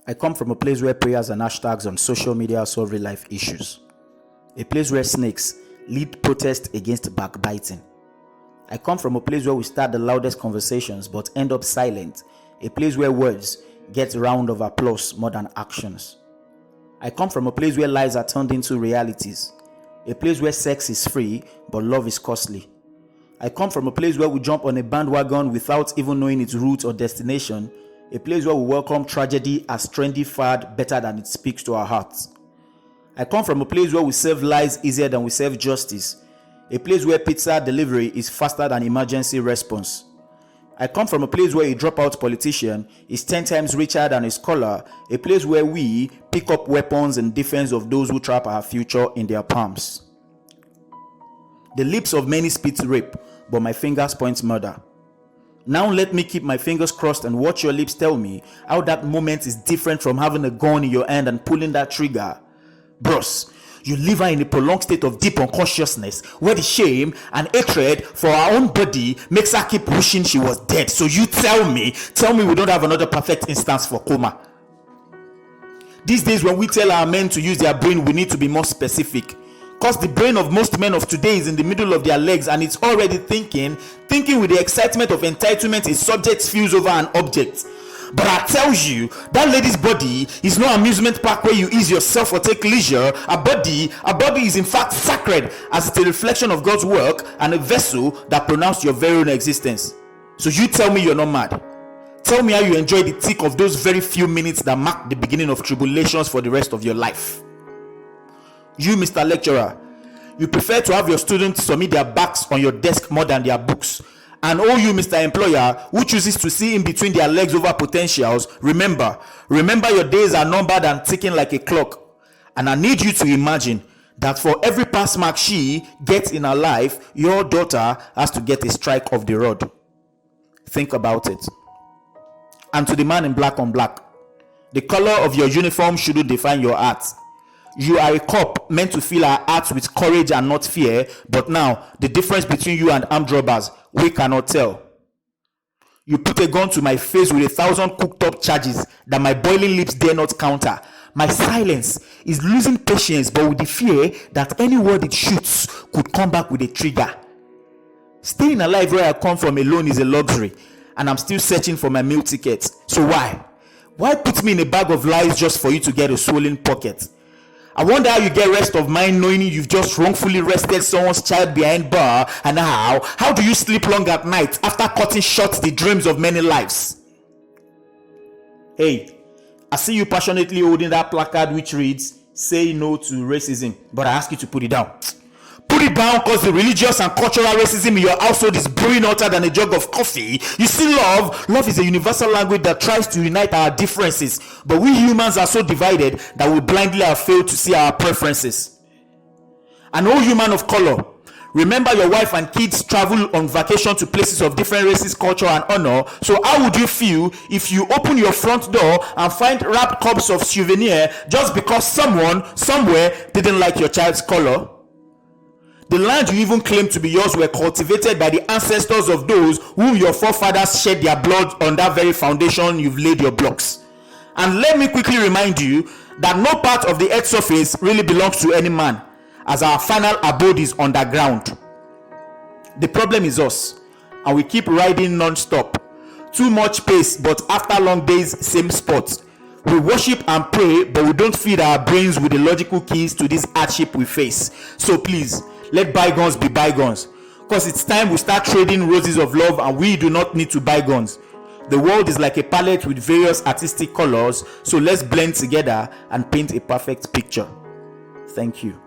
I come from a place where prayers and hashtags on social media solve real life issues. A place where snakes lead protests against backbiting. I come from a place where we start the loudest conversations but end up silent. A place where words get a round of applause more than actions. I come from a place where lies are turned into realities. A place where sex is free but love is costly. I come from a place where we jump on a bandwagon without even knowing its route or destination. A place where we welcome tragedy as trendy fad better than it speaks to our hearts. I come from a place where we serve lies easier than we serve justice. A place where pizza delivery is faster than emergency response. I come from a place where a dropout politician is 10 times richer than a scholar. A place where we pick up weapons in defense of those who trap our future in their palms. The lips of many speak rape, but my fingers point murder. Now let me keep my fingers crossed and watch your lips tell me how that moment is different from having a gun in your hand and pulling that trigger. Bros, you leave her in a prolonged state of deep unconsciousness where the shame and hatred for her own body makes her keep wishing she was dead. So you tell me we don't have another perfect instance for coma. These days when we tell our men to use their brain, we need to be more specific. Because the brain of most men of today is in the middle of their legs and it's already thinking with the excitement of entitlement a subject feels over an object. But I tell you, that lady's body is no amusement park where you ease yourself or take leisure. A body is in fact sacred, as it's a reflection of God's work and a vessel that pronounced your very own existence. So you tell me you're not mad. Tell me how you enjoy the tick of those very few minutes that mark the beginning of tribulations for the rest of your life. You, Mr. Lecturer, you prefer to have your students submit their backs on your desk more than their books. And oh, you, Mr. Employer, who chooses to see in between their legs over potentials, remember your days are numbered and ticking like a clock. And I need you to imagine that for every pass mark she gets in her life, your daughter has to get a strike of the rod. Think about it. And to the man in black on black, the color of your uniform shouldn't define your art. You are a cop meant to fill our hearts with courage and not fear, but now the difference between you and armed robbers, we cannot tell. You put a gun to my face with 1,000 cooked up charges that my boiling lips dare not counter. My silence is losing patience, but with the fear that any word it shoots could come back with a trigger. Staying alive where I come from alone is a luxury, and I'm still searching for my meal ticket. So why? Why put me in a bag of lies just for you to get a swollen pocket? I wonder how you get rest of mind knowing you've just wrongfully arrested someone's child behind bar, and how do you sleep long at night after cutting short the dreams of many lives? Hey, I see you passionately holding that placard which reads, "Say no to racism," but I ask you to put it down. Put it down, because the religious and cultural racism in your household is brewing hotter than a jug of coffee. You see, love is a universal language that tries to unite our differences, but we humans are so divided that we blindly have failed to see our preferences. And oh, human of color, remember your wife and kids travel on vacation to places of different races, culture and honor. So how would you feel if you open your front door and find wrapped cups of souvenir just because someone somewhere didn't like your child's color? The land you even claim to be yours were cultivated by the ancestors of those whom your forefathers shed their blood on that very foundation you've laid your blocks. And let me quickly remind you that no part of the earth's surface really belongs to any man, as our final abode is underground. The problem is us, and we keep riding non-stop. Too much pace, but after long days, same spot. We worship and pray, but we don't feed our brains with the logical keys to this hardship we face. So please, let bygones be bygones, because it's time we start trading roses of love, and we do not need to buy guns. The world is like a palette with various artistic colors, so let's blend together and paint a perfect picture. Thank you.